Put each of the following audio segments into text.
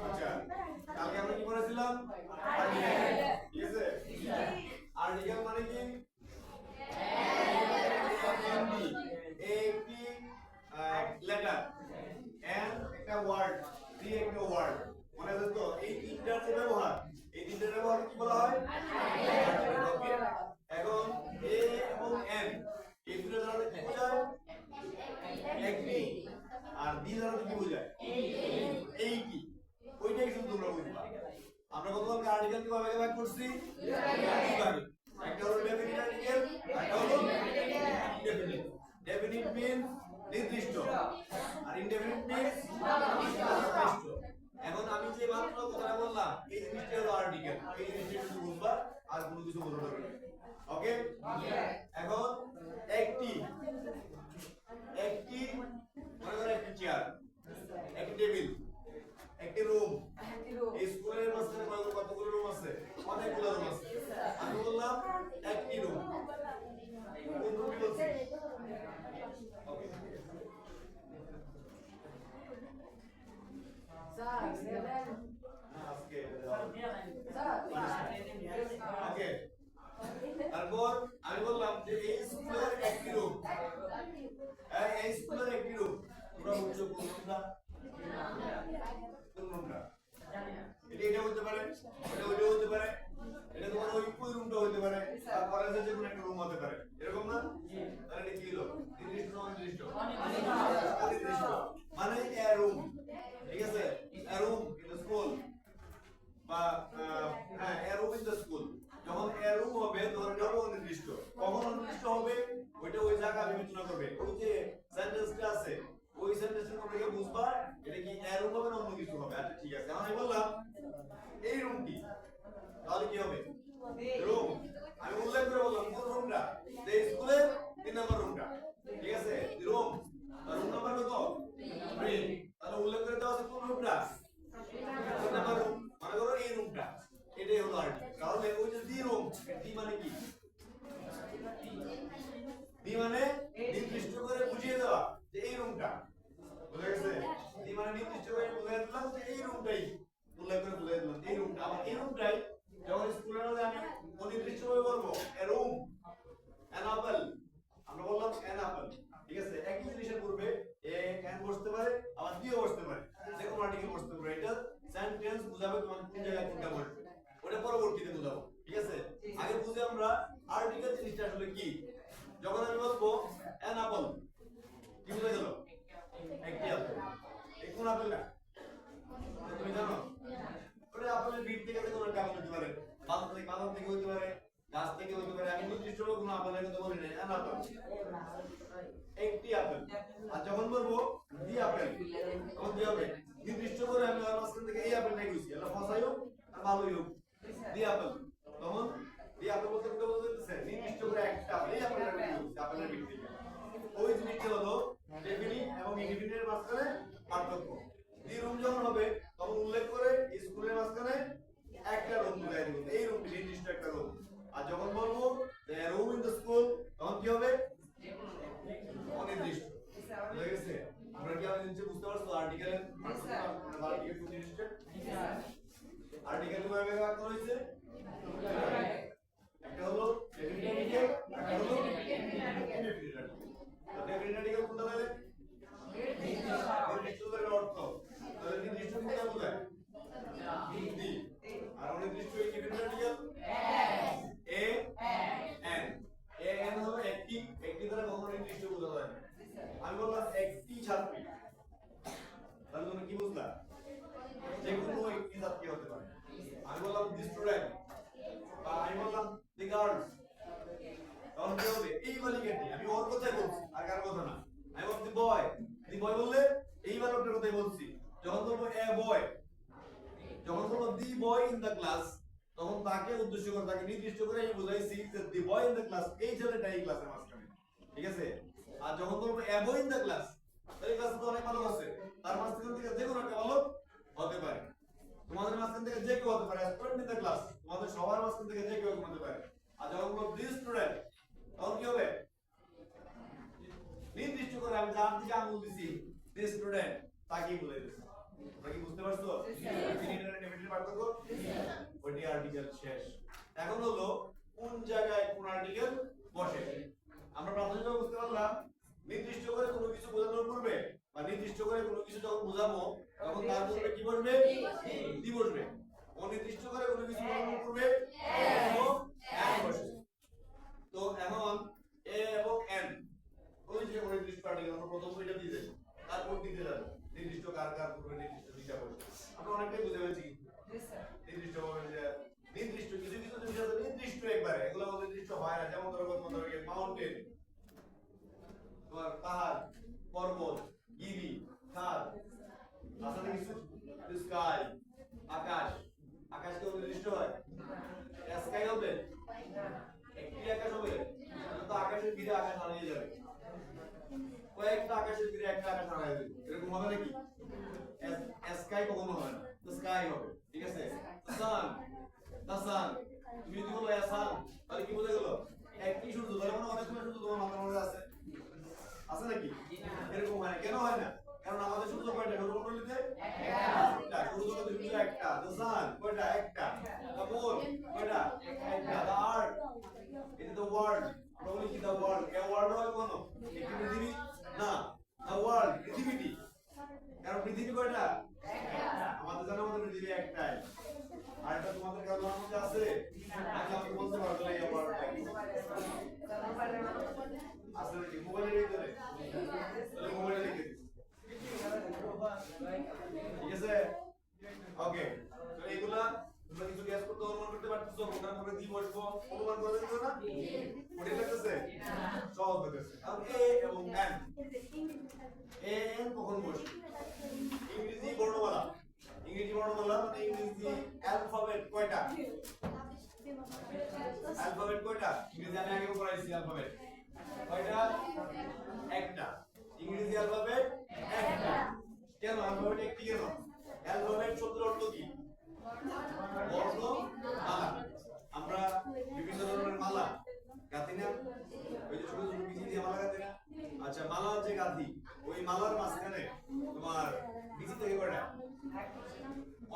আচ্ছা কালকে আমরা কি পড়েছিলাম ঠিক আছে আর্টিকেল মানে কি একটি লেটার এন্ড একটা ওয়ার্ড দি একটা ওয়ার্ড মনে আছে তো এই তিনটার যে ব্যবহার এই তিনটার ব্যবহার কি বলা হয় এখন এ এবং এন এই দুটো দ্বারা কি বোঝায় একটি আর বি দ্বারা কি বোঝায় এইটি ওইটাই শুধু তোমরা বুঝবা আমরা গতকালকে আর্টিকেল কিভাবে ভাগ করছি দুইভাবে একটা হলো ডেফিনিট আর্টিকেল একটা হলো ইনডেফিনিট ডেফিনিট মিন্স নির্দিষ্ট আর ইনডেফিনিট মিন্স অনির্দিষ্ট এখন আমি যে মাত্র কথা বললাম এই জিনিসটা হলো আর্টিকেল এই জিনিসটা শুধু বুঝবা আর কোনো কিছু বলতে হবে না ওকে এখন একটি মনে করো একটি চেয়ার একটি টেবিল একটি রুম এই স্কুলের মাঝখানে কতগুলো রুম আছে অনেকগুলো রুম আছে আমি বললাম একটি রুম কোন রুম বলছি ওকে ওকে তারপর আমি বললাম যে এই স্কুলের একটি রুম এই স্কুলের একটি রুম তোমরা বুঝছো কোন রুমটা এটা হতে পারে এটা ওইটা হতে পারে এটা তোমার ওই রুমটা হতে পারে আর কলেজের যে কোনো একটা রুম হতে পারে এরকম না তাহলে এটা কি হলো নির্দিষ্ট না অনির্দিষ্ট অনির্দিষ্ট মানে এ রুম ঠিক আছে এ রুম ইন দ্য স্কুল বা হ্যাঁ এ রুম ইন দ্য স্কুল যখন এ রুম হবে তখন এটা হবে অনির্দিষ্ট কখন অনির্দিষ্ট হবে ওইটা ওই জায়গা বিবেচনা করবে ওই যে সেন্টেন্সটা আছে ওই সেন্টেন্সের মধ্যে বুঝবা এটা কি এ রুম হবে না অন্য কিছু হবে আচ্ছা ঠিক আছে আমি বললাম এই রুমটি তাহলে কি হবে রুম আমি উল্লেখ করে বললাম কোন রুমটা যে স্কুলের 3 নম্বর রুমটা ঠিক আছে রুম রুম নাম্বার কত 3 তাহলে উল্লেখ করে দেওয়া আছে কোন রুমটা 3 নম্বর রুম মনে করো এই রুমটা এটাই হলো আর্টিকেল তাহলে ওই যে দি রুম দি মানে কি দি মানে নির্দিষ্ট করে বুঝিয়ে দেওয়া যে এই রুমটা বুঝা গেছে দি মানে নির্দিষ্ট করে বুঝিয়ে দিলাম যে এই রুমটাই উল্লেখ করে বুঝিয়ে দিলাম এই রুমটা আবার এই রুমটাই যখন স্কুলের মধ্যে আমি অনির্দিষ্ট ভাবে বলবো এ রুম অ্যান অ্যাপল আমরা বললাম অ্যান অ্যাপল ঠিক আছে একই জিনিসের পূর্বে এ ক্যান বসতে পারে আবার দিও বসতে পারে যে কোনো আর্টিকেল বসতে পারে এটা সেন্টেন্স বুঝাবে তোমার কোন জায়গায় কোনটা বসবে ওটা পরবর্তীতে বুঝাবো ঠিক আছে আগে বুঝে আমরা আর্টিকেল জিনিসটা আসলে কি যখন আমি বলবো অ্যান অ্যাপল কি বুঝা গেল একটি আপেল এই কোন আপেল না তুমি জানো ওটা আপেলের বীজ থেকে কোনো একটা আপেল হতে পারে বাদাম থেকে হতে পারে গাছ থেকে হতে পারে আমি নির্দিষ্ট কোনো আপেলের কথা বলি না অ্যান আপেল একটি আপেল আর যখন বলবো দি আপেল তখন কি হবে নির্দিষ্ট করে আমি আর মাঝখান থেকে এই আপেলটাই কইছি এটা ফসাই হোক আর ভালোই হোক দি আপেল তখন দি আপেল বলতে কি বলতেছে নির্দিষ্ট করে একটা আপেল এই আপেলটা কইছি আপেলের বীজ থেকে ওই জিনিসটা হলো ডেফিনিট এবং ইনডিফিনিটের মাঝখানে পার্থক্য দি রুম যখন হবে তখন উল্লেখ করে স্কুলের মাঝখানে একটা রুম বুঝাই দিব এই রুমটি নির্দিষ্ট একটা রুম আর যখন বলবো যে রুম ইন দ্য স্কুল তখন কি হবে অনির্দিষ্ট বুঝা গেছে আমরা কি আমি নিচে বুঝতে পারছো আর্টিকেলের আর্টিকেল কোন জিনিসটা আর্টিকেল কিভাবে ভাগ করা হয়েছে একটা হলো ডেফিনিট আর্টিকেল একটা হলো ইনডেফিনিট আর্টিকেল তো ডেফিনিট আর্টিকেল কোনটা তাহলে নির্দিষ্টতার অর্থ তাহলে নির্দিষ্ট কোনটা বোঝায় দি আর অনির্দিষ্ট indefinite article A N A N হলো একটি দ্বারা কখনো নির্দিষ্ট বোঝা যায় না আমি বললাম একটি ছাত্রী তাহলে তুমি কি বুঝলা যে কোনো একটি ছাত্রী হতে পারে আমি বললাম দি স্টুডেন্ট বা আমি বললাম দি গার্লস তখন কি হবে এই বালিকাটি আমি ওর কথাই বলছি আর কার কথা না আমি বলছি দি বয় বললে এই বালকটার কথাই বলছি যখন বলবো এ বয় যখন বলবো দি বয় ইন দ্য ক্লাস তখন তাকে উদ্দেশ্য করে তাকে নির্দিষ্ট করে আমি বুঝাইছি যে দি বয় ইন দ্য ক্লাস এই ছেলেটা এই ক্লাসের মাঝখানে ঠিক আছে আর যখন বলবো এ বয় ইন দ্য ক্লাস তাহলে ক্লাসে তো অনেক ভালো আছে তার মাঝখান থেকে যে কোনো একটা ভালো হতে পারে পারে স্টুডেন্ট ইন দ্য ক্লাস, তোমাদের সবার মাঝখান থেকে যে কেউ ঘুমাতে পারে। আর যখন বলবো দিস স্টুডেন্ট, তখন কি হবে? নির্দিষ্ট করে আমি যার দিকে আঙুল দিছি দিস স্টুডেন্ট তাকেই বলে দিছি। তোমরা কি বুঝতে পারছো? ইনফিনিটিভ আর ডেফিনিটিভ পার্থক্য? ওইটি আর্টিকেল শেষ। এখন হলো কোন জায়গায় কোন আর্টিকেল বসে। আমরা প্রাথমিকভাবে বুঝতে পারলাম নির্দিষ্ট করে কোনো কিছু বোঝানোর পূর্বে বা নির্দিষ্ট করে কোনো কিছু যখন বোঝাবো তখন তার পূর্বে কি বসবে? দি বসবে। অনির্দিষ্ট করে কোনো কিছু বোঝানোর পূর্বে এবং এন বসে। তো এখন এ এবং এন ওই যে অনির্দিষ্ট আর্টিকেল আমরা প্রথম দুইটা দিয়ে দেব, তারপর দিতে যাবো নির্দিষ্ট কার কার পূর্বে নির্দিষ্ট দিটা বসে। আমরা অনেকটাই বুঝে গেছি নির্দিষ্ট ভাবে যে নির্দিষ্ট কিছু কিছু জিনিস আছে নির্দিষ্ট একবারে, এগুলো নির্দিষ্ট হয় না। যেমন ধরো মাউন্টেন, তোমার পাহাড়, পর্বত, গিরি, খাদ, আসলে কিছু স্কাই, আকাশ। আকাশ কি নির্দিষ্ট হয়? স্কাই হবে একটি আকাশ হবে, তো আকাশের ভিড়ে আকাশ হারিয়ে যাবে। কয়েকটা আকাশের ভিড়ে একটা আকাশ হারিয়ে যাবে, এরকম হবে নাকি? স্কাই কখনো হবে না, তো স্কাই হবে। ঠিক আছে? সান, দা সান, তুমি যদি বলো সান তাহলে কি বোঝা গেল? একটি সূর্য। তাহলে মানে অনেকগুলো সূর্য তোমার মাথার মধ্যে আছে, আছে নাকি? এরকম হয় না। কেন হয় না? কারণ আমাদের সূর্য কয়টা? সৌরমণ্ডলীতে একটা। সৌরজগতের সূর্য একটা। দ্য সান কয়টা? একটা। দ্য মুন কয়টা? একটা। দ্য আর্থ, এটা দ্য ওয়ার্ল্ড। আমরা বলি কি দ্য ওয়ার্ল্ড? এ ওয়ার্ল্ড হয় কোন? একটি পৃথিবী না, দ্য ওয়ার্ল্ড পৃথিবীটি। কারণ পৃথিবী কয়টা? একটা। আমাদের জানা মতো পৃথিবী একটাই। আর এটা তোমাদের কারণের মধ্যে আছে, আগে আমি বলতে পারবো না এই ওয়ার্ল্ডটা কি। আসলে কি মোবাইলে লিখে দেবে? তাহলে মোবাইলে লিখে দিই। ঠিক আছে? ওকে, তো এইগুলা তোমরা কিছু গ্যাস করতে অনুমান করতে পারতেছো? কোনটার পরে দি বসবো অনুমান করে দিছো না? ওটা লাগতেছে? সহজ লাগতেছে। এখন এ এবং এন, এ এন কখন বসে? ইংরেজি বর্ণমালা, ইংরেজি বর্ণমালা মানে ইংরেজি অ্যালফাবেট কয়টা? অ্যালফাবেট কয়টা? ইংরেজি আমি আগে পড়াইছি অ্যালফাবেট কয়টা? একটা। ইংরেজি অ্যালফাবেট একটা। কেন অ্যালফাবেট একটি কেন? অ্যালফাবেট শব্দের অর্থ কি? বর্ণমালা। আমরা বিভিন্ন ধরনের মালা গাঁথি না, ওই যে ছোট ছোট বিচি দিয়ে মালা গাঁথি না? আচ্ছা, মালা যে গাঁথি, ওই মালার মাঝখানে তোমার বিচি থেকে কয়টা?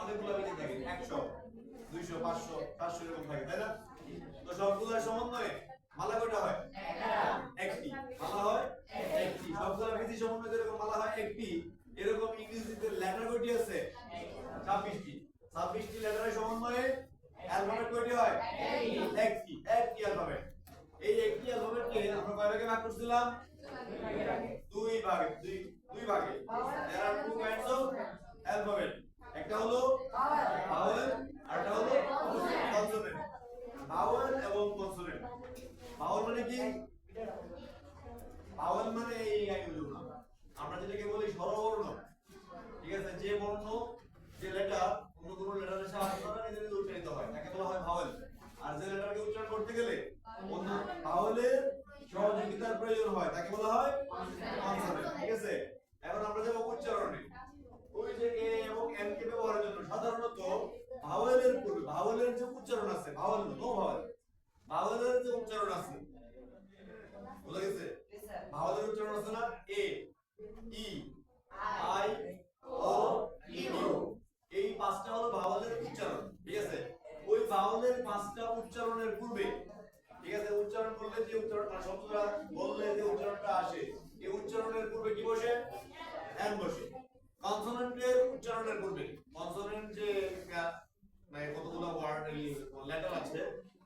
অনেকগুলো বিচি থাকে, 100, 200, 500, 700 এরকম থাকে, তাই না? তো সবগুলোর সমন্বয়ে মালা কয়টা হয়? একটি। মালা হয় একটি। সবগুলো বিচি সমন্বয়ে এরকম মালা হয় একটি। এরকম ইংরেজিতে লেটার কয়টি আছে? 26টি। 26টি লেটারের সমন্বয়ে অ্যালফাবেট কয়টি হয়? একটি। একটি অ্যালফাবেট। এই একটি অ্যালফাবেটকে আমরা কয় ভাগে ভাগ করছিলাম? দুই ভাগে। দুই ভাগে। There are two kinds of alphabet. একটা হলো ভাওয়েল আর একটা হলো কনসোনেন্ট। ভাওয়েল এবং কনসোনেন্ট। ভাওয়েল মানে কি? ভাওয়েল মানে এই আইগুলো না, আমরা যেটাকে বলি স্বরবর্ণ। ঠিক আছে? যে বর্ণ, যে লেটার অন্য কোনো লেটারের সাহায্যে দ্বারা নিজে নিজে উচ্চারিত হয় তাকে বলা হয় ভাওয়েল। আর যে লেটারকে উচ্চারণ করতে গেলে অন্য ভাওয়েলের সহযোগিতার প্রয়োজন হয় তাকে বলা হয় কনসোনেন্ট। ঠিক আছে? এখন আমরা যাব উচ্চারণে। ওই যে এ এবং এন কে ব্যবহারের জন্য সাধারণত ভাওয়েলের পূর্বে ভাওয়েলের যে উচ্চারণ আছে, ভাওয়েল নো ভাওয়েল, ভাওয়েলের যে উচ্চারণ আছে, বুঝা গেছে? ভাওয়েলের উচ্চারণ আছে না? এ, ই, আই, ও, ইউ, এই পাঁচটা হলো ভাওয়েলের উচ্চারণ। ঠিক আছে? ওই ভাওয়েলের পাঁচটা উচ্চারণের পূর্বে, ঠিক আছে, উচ্চারণ করলে যে উচ্চারণ মানে শব্দটা বললে যে উচ্চারণটা আসে, এই উচ্চারণের পূর্বে কি বসে? এন বসে। কনসোনেন্টের উচ্চারণের পূর্বে, কনসোনেন্ট যে মানে কতগুলো ওয়ার্ড লেটার আছে,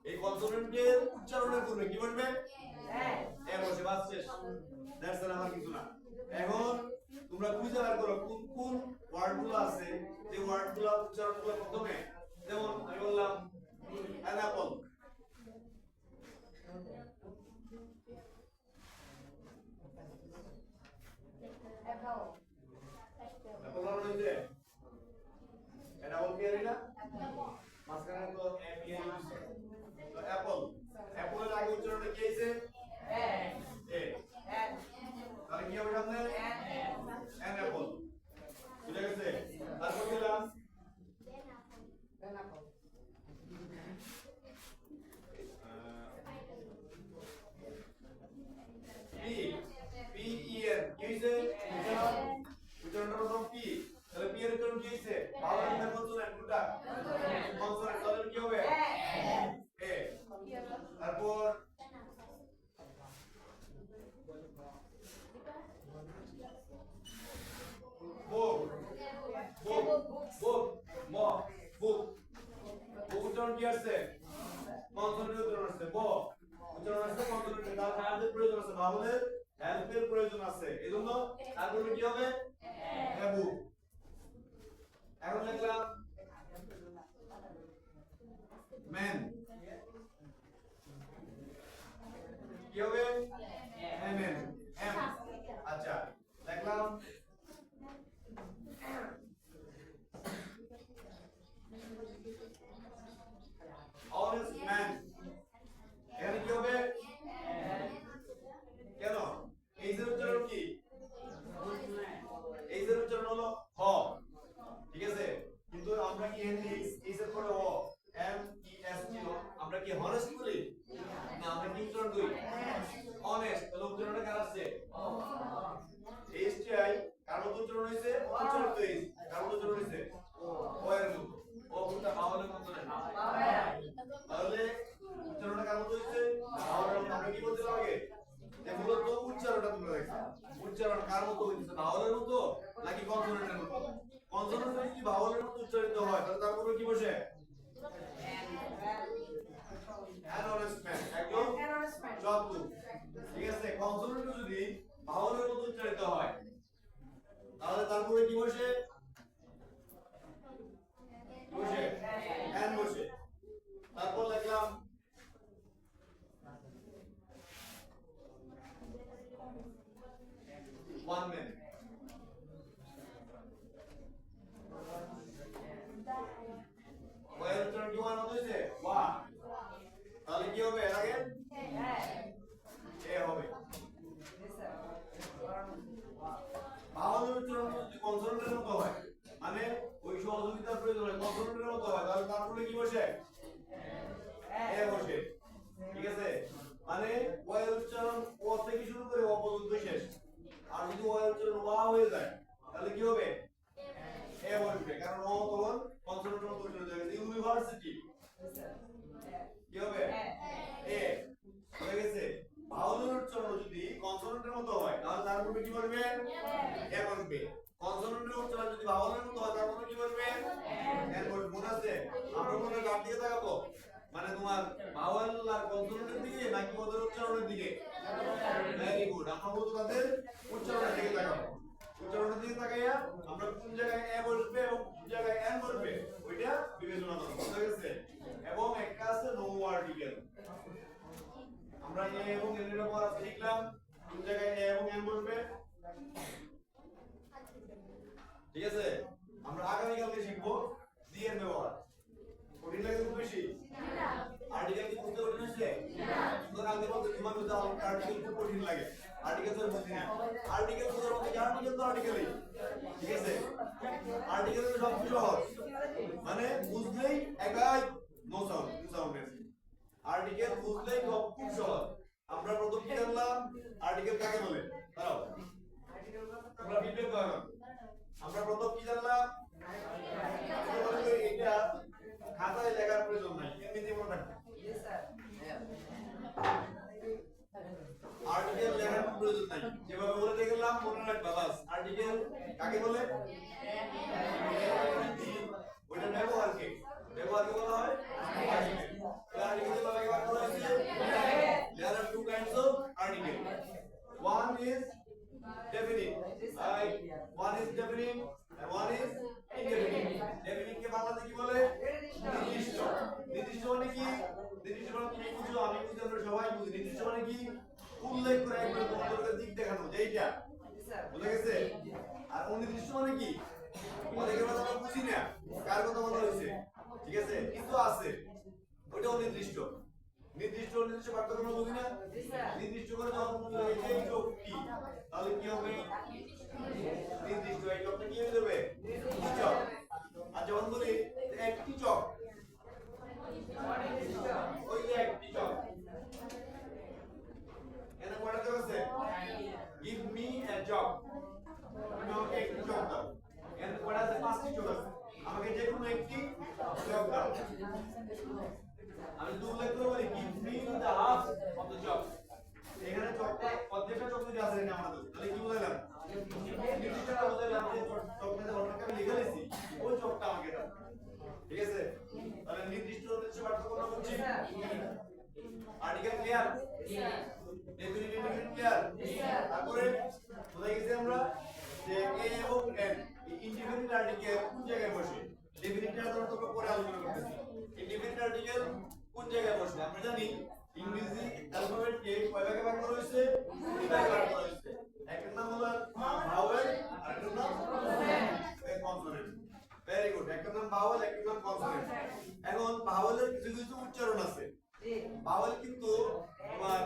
এই কনসোনেন্টের উচ্চারণের পূর্বে কি বসবে? এ বসে। বাস শেষ। দ্যাটস অল, আমার কিছু না। এখন তোমরা খুঁজে বের করো কোন কোন ওয়ার্ডগুলো আছে যে ওয়ার্ডগুলো উচ্চারণগুলো প্রথমে, যেমন আমি বললাম অ্যান অ্যাপল। অ্যাপল মানে হচ্ছে এটা অল ক্লিয়ার না? মাঝখানে তো এ বি এন দিছে। তো অ্যাপল, অ্যাপলের আগে উচ্চারণটা কি আছে? এ। তাহলে কি হবে সামনে? An Apple. বুঝা গেছে? তারপর দিলাম বুক ম বুক বুক উচ্চারণ কি আসছে কনসোনেন্ট উচ্চারণ আসছে ব উচ্চারণ আসছে কনসোনেন্ট তার হেল্পের প্রয়োজন আছে ভাবলের হেল্পের প্রয়োজন আছে এজন্য তারপরে কি হবে বুক এখন লিখলাম ম্যান কি হবে এম এম এম আচ্ছা লিখলাম honest man এখানে কি হবে কেন এই যে উচ্চারণ কি এই যে উচ্চারণ হলো হ ঠিক আছে কিন্তু আমরা কি এখানে এই যে পরে ও এম ই এস ছিল আমরা কি হনেস্ট বলি না আমরা কি উচ্চারণ করি honest তাহলে উচ্চারণটা কার আছে এস টি আই কার মতো উচ্চারণ হইছে উচ্চারণ তো এস কার মতো উচ্চারণ হইছে ও এর মতো ও কোনটা বাওয়ালের মতো না তাহলে উচ্চারণটা কার মতো হইছে বাওয়ালের মতো আমরা কি বলতে লাগে যে মূলত উচ্চারণটা তোমরা দেখছো উচ্চারণ কার মতো হইছে বাওয়ালের মতো নাকি কনসোনেন্টের মতো কনসোনেন্ট যদি বাওয়ালের মতো উচ্চারিত হয় তাহলে তার উপরে কি বসে অ্যানোনেসমেন্ট একদম শব্দ ঠিক আছে কনসোনেন্ট যদি বাওয়ালের মতো উচ্চারিত হয় তাহলে তারপরে কি বসে বসে এন বসে তারপর লিখলাম ওয়ান ম্যান ওয়ার উচ্চারণ কি ওয়ান হইছে ওয়া তাহলে কি হবে এর আগে এ হবে বাওয়ালের উচ্চারণ যদি কনসোনেন্টের মতো হয় মানে ওই সহযোগিতার প্রয়োজন হয় কনসোনেন্টের মতো হয় তাহলে তারপরে কি বসে এ বসে ঠিক আছে মানে ওয়ের উচ্চারণ ও থেকে শুরু করে ও পর্যন্ত শেষ আর যদি ওয়ের উচ্চারণ ওয়া হয়ে যায় তাহলে কি হবে এ বসবে কারণ ও তখন কনসোনেন্টের মতো উচ্চারিত হয়ে গেছে ইউনিভার্সিটি কি হবে এ হয়ে গেছে বাওয়ালের উচ্চারণ যদি কনসোনেন্টের মতো হয় তাহলে তার উপরে কি বলবে এ বসবে কনসোনেন্টের উচ্চারণ যদি বাওয়ালের মতো হয় তার উপরে কি বলবে এ বসবে মনে আছে আমরা কোনটা কার দিকে তাকাবো মানে তোমার বাওয়াল আর কনসোনেন্টের দিকে নাকি ওদের উচ্চারণের দিকে ভেরি গুড আমরা বলতে তাদের উচ্চারণের দিকে তাকাবো উচ্চারণের দিকে তাকাইয়া আমরা কোন জায়গায় এ বসবে এবং কোন জায়গায় এন বসবে ওইটা বিবেচনা করব বুঝা গেছে এবং একটা আছে নো আর্টিকেল আমরা এ এবং এন এর উপর শিখলাম কোন জায়গায় এ এবং এন বসবে ঠিক আছে আমরা আগামী কালকে শিখবো দি এর ব্যবহার কঠিন লাগে খুব বেশি আর্টিকেল কি বুঝতে কঠিন হচ্ছে তো কালকে বলতে তোমার বুঝতে আর্টিকেল খুব কঠিন লাগে আর্টিকেল তো বুঝি না আর্টিকেল তো ধরো আর্টিকেল তো আর্টিকেলই ঠিক আছে আর্টিকেল তো সবচেয়ে সহজ মানে বুঝলেই একাই নো সাউন্ড আর্টিকেল বুঝলেই খুব সহজ আমরা প্রথম কি জানলাম আর্টিকেল কাকে বলে দাঁড়াও তোমরা ফিডব্যাক দাও আমরা প্রথম কি জানলাম এটা খাতায় লেখার প্রয়োজন নাই এমনিতেই মনে রাখবে আর্টিকেল লেখার প্রয়োজন নাই যেভাবে বলে দেখলাম মনে রাখবা বাস আর্টিকেল কাকে বলে ওটা ব্যবহারকে বলা হয় আর্টিকেল ব্যবহার করা হয়েছে there are two kinds of article one is definite one is definite and one is indefinite definite কে বাংলাতে কি বলে নির্দিষ্ট নির্দিষ্ট মানে কি নির্দিষ্ট মানে তুমি বুঝো আমি বুঝি আমরা সবাই বুঝি নির্দিষ্ট মানে কি উল্লেখ করে একবার তোমাদের দিক দেখানো যে এইটা বুঝা গেছে আর অনির্দিষ্ট মানে কি অনেকের কথা আমরা বুঝি না কার কথা বলা হয়েছে ঠিক আছে কিন্তু আছে ওটা অনির্দিষ্ট নির্দিষ্ট নির্দিষ্ট পার্থক্য আমরা বুঝি না নির্দিষ্ট করে যখন বলা হয়েছে এই চোখটি তাহলে কি হবে নির্দিষ্ট এই চোখটা কি হয়ে যাবে চক আর যখন বলি একটি চক ওই যে একটি চক এখানে কয়টা চক আছে give me a job তুমি আমাকে একটি চক দাও এখানে কয়টা আছে পাঁচটি চক আছে আমাকে যে কোনো একটি চক দাও আমি দুই উল্লেখ করে বলি give me the half of the job এখানে চকটা প্রত্যেকটা চক যদি আছে এখানে আমাদের তাহলে কি বললাম হচ্ছে পার্থক্য আমরা বুঝছি আর্টিকেল ক্লিয়ার ডেফিনিট ক্লিয়ার তারপরে বোঝা গেছে আমরা যে এ এবং এন ইনডিফিনিট আর্টিকেল কোন জায়গায় বসে ডেফিনিট আর্টিকেল আমরা পরে আলোচনা করতেছি ইনডিফিনিট আর্টিকেল কোন জায়গায় বসে আমরা জানি ইংরেজি অ্যালফাবেট কে কয় ভাগে ভাগ করা হয়েছে দুই ভাগে ভাগ করা হয়েছে একটা নাম হলো ভাওয়েল আর একটা নাম কনসোনেন্ট ভেরি গুড একটা নাম ভাওয়েল একটা নাম কনসোনেন্ট এখন ভাওয়েলের কিছু কিছু উচ্চারণ আছে ভাওয়েল কিন্তু তোমার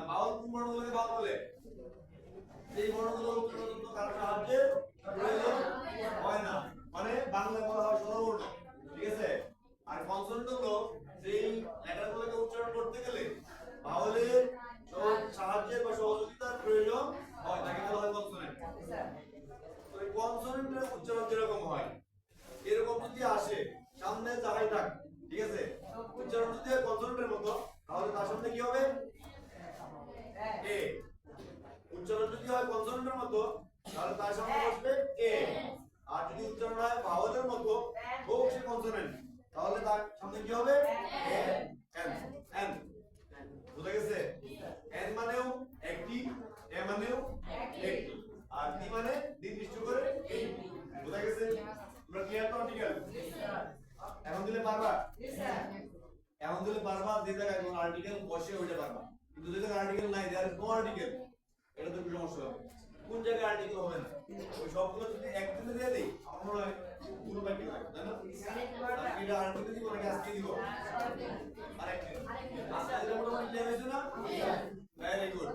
ভাওয়েল কোন বর্ণগুলোকে ভাগ বলে এই বর্ণগুলো উচ্চারণ করতে কারো সাহায্যে প্রয়োজন হয় না মানে বাংলা বলা হয় স্বরবর্ণ ঠিক আছে আর কনসোনেন্ট হলো সেই লেটারগুলোকে উচ্চারণ করতে গেলে ভাওয়েলের সাহায্যের বা সহযোগিতার প্রয়োজন হয় তাকে বলা হয় কনসোনেন্ট তো এই কনসোনেন্টের উচ্চারণ যেরকম হয় এরকম যদি আসে সামনে যাই থাক ঠিক আছে উচ্চারণ যদি হয় কনসোনেন্টের মতো তাহলে তার সামনে কি হবে এ উচ্চারণ যদি হয় কনসোনেন্টের মতো তাহলে তার সামনে বসবে এ আর যদি উচ্চারণ হয় ভাওয়েলের মতো হোক সে কনসোনেন্ট তাহলে তার সামনে কি হবে এ এন এন বুঝা গেছে এন মানেও একটি এ মানেও একটি আর ডি মানে নির্দিষ্ট করে এই বুঝা গেছে তোমরা ক্লিয়ার তো আর্টিকেল এখন দিলে পারবা এখন দিলে পারবা যে জায়গায় কোন আর্টিকেল বসে ওইটা পারবা কিন্তু যে জায়গায় আর্টিকেল নাই দেয়ার ইজ নো আর্টিকেল এটা তো সমস্যা হবে কোন জায়গায় আর্টিকেল হবে না ওই সবগুলো যদি একদিনে দিয়ে দেই আমার মনে হয় পুরো বাকি লাগে তাই না এটা আর্টিকেল দিব নাকি আজকে দিব আরেকদিন আজকে এটা মোটামুটি ক্লিয়ার হয়েছে না ভেরি গুড